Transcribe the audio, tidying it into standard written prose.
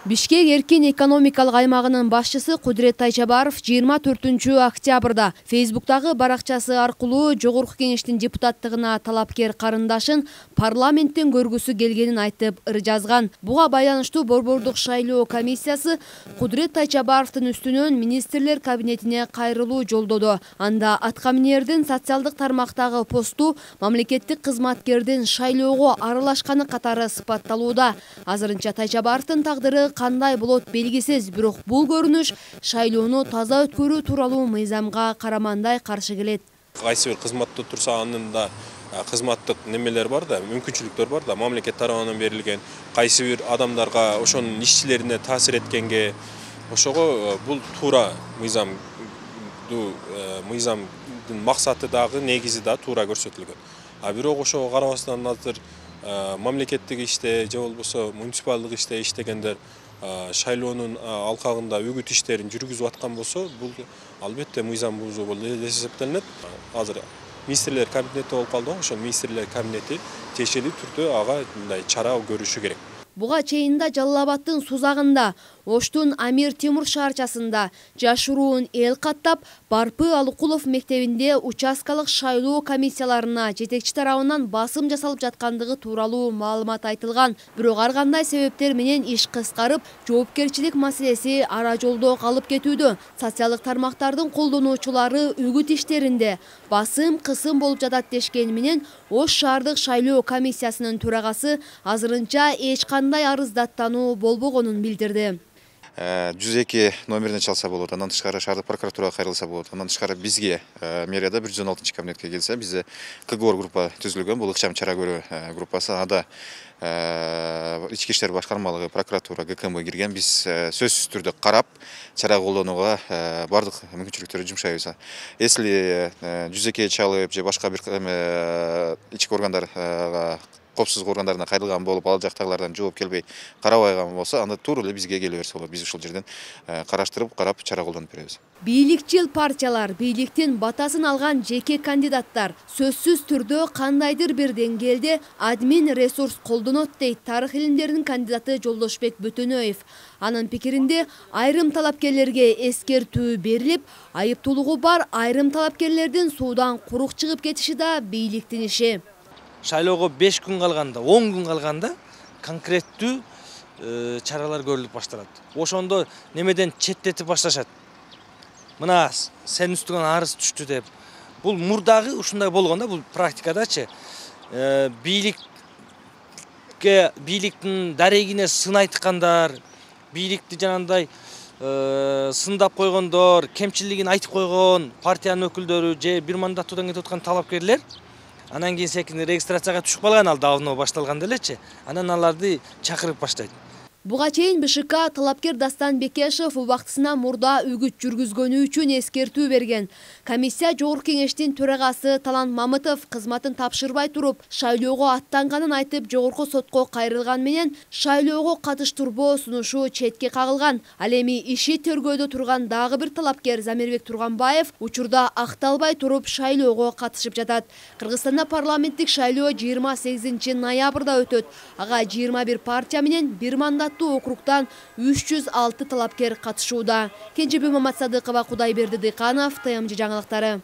Бишкек эркин экономикалык аймагынын башчысы Кудурет Тайчабаров 24 октябрда Фейсбуктагы баракчасы аркылуу Жогорку Кеңештин депутаттыгына талапкер карындашын парламенттен көргүсү келгенин айтып ыр жазган. Буга байланыштуу Борбордук шайлоо комиссиясы Кудурет Тайчабаровдун үстүнөн министрлер кабинетине кайрылуу жолдоду. Анда аткаминердин социалдык тармактагы посту мамлекеттик кызматкердин шайлоого аралашканы катары сыпатталууда. Азырынча Тайчабаровдун тагдыры кандай болот белгисиз, бирок бул көрүнүш шайлоону таза өткөрүү тууралуу мыйзамга карамандай каршы келет. Кайсы бир кызматта турса анын да кызматтык немелер бар да, мүмкүнчүлүктөр бар да, мамлекет тарабынан берилген, кайсы бир адамдарга ошонун ишчилерине таасир эткенге, ошого бул туура мыйзамдын максаты дагы, негизи да туура көрсөтүлгөн. А бирок ошого карабастан азыр мамлекеттик иште же болбосо муниципалдык иште иштегендер шайлоонун алкагында үгүт иштерин жүргүзүп аткан болсо, бул албетте мыйзам бузуу болуп эсептелинет. Азыр министрлер кабинети болуп калды, ошол министрлер кабинети тиешелүү түрдө ага мындай чара көрүшү керек. Буга чейин да Жалал Абадтын Сузагында, Оштун Амир Темур шаарчасында жашыруун эл каттап, Барпы Алыкулов мектебинде участкалык шайлоо комиссияларына жетекчи тарабынан басым жасалып жаткандыгы тууралуу маалымат айтылган. Бирок ар кандай себептер менен иш кыскарып, жоопкерчилик маселеси ара жолдо калып кетүүдө. Социалдык тармактардын колдонуучулары үгүт иштеринде басым кысым болуп жатат дешкен менен Ош шаардык шайлоо комиссиясынын төрагасы азырынча эч кандай арыздаттануу болбогонун билдирди. 102 номерине чалса болот, андан тышкары шаардык прокуратурага кайрылса болот, андан тышкары бизге мэрияда 116 кабинетке келсе, бизде КГОР группа түзүлгөн, бул ыкчам чара көрүү группасы. Ада ички иштер башкармалыгы, прокуратура, ГКМ кирген. Биз сөзсүз түрдө карап, чара колдонууга бардык мүмкүнчүлүктөрдү жумшайбыз. Если 102 чалып же башка бир ички органдарга, коопсуздук органдарына кайрылган болуп, ал жактагылардан жооп келбей карабайган болсо, анда туура эле бизге келе берсе болот. Биз ушул жерден караштырып, карап, чара колдонуп беребиз. Бийликчил партиялар, бийликтин батасын алган жеке кандидаттар сөзсүз түрдө кандайдыр бир деңгээлде админ ресурс колдонот дейт тарых илимдеринин кандидаты Жолдошбек Бөтөнөев. Анын пикиринде айрым талапкерлерге эскертүү берилип, айыптуулугу бар айрым талапкерлердин суудан курук чыгып кетиши да бийликтин иши. Шайлоого 5 күн калганда, 10 күн калганда конкреттүү чаралар көрүлүп башталат. Ошондо немеден четтетип башташат. Мына сен үстүңөн арыз түштү деп. Бул мурдагы ушундай болгондо, бул практикадачы бийликтин дарегине сын айткандар, бийликти жанагындай сындап койгондор, кемчилигин айтып койгон партиянын өкүлдөрү же бир мандаттуудан кетип аткан талапкерлер анан кийин секин регистрацияга түшүп калган, ал давно башталган делечи. Анан аларды чакырып баштайт. Буга чейин БШК талапкер Дастан Бекешев убактысына мурда үгүт жүргүзгөнү үчүн эскертүү берген. Комиссия Жогорку Кеңештин төрагасы Талант Мамытов кызматын тапшырбай туруп, шайлоого аттанганын айтып, Жогорку сотко кайрылган менен шайлоого катыштырбоо сунушу четке кагылган. Ал эми иши тергөөдө турган дагы бир талапкер Замирбек Турганбаев учурда акталбай туруп шайлоого катышып жатат. Кыргызстанда парламенттик шайлоо 28 ноябрда өтөт. Ага 21 партия менен бир мандат округтан 306 талапкер катышууда. Кенжебек Маматсадыкова, Кудайберди Дыйканов, ТМЖ жаңылыктары.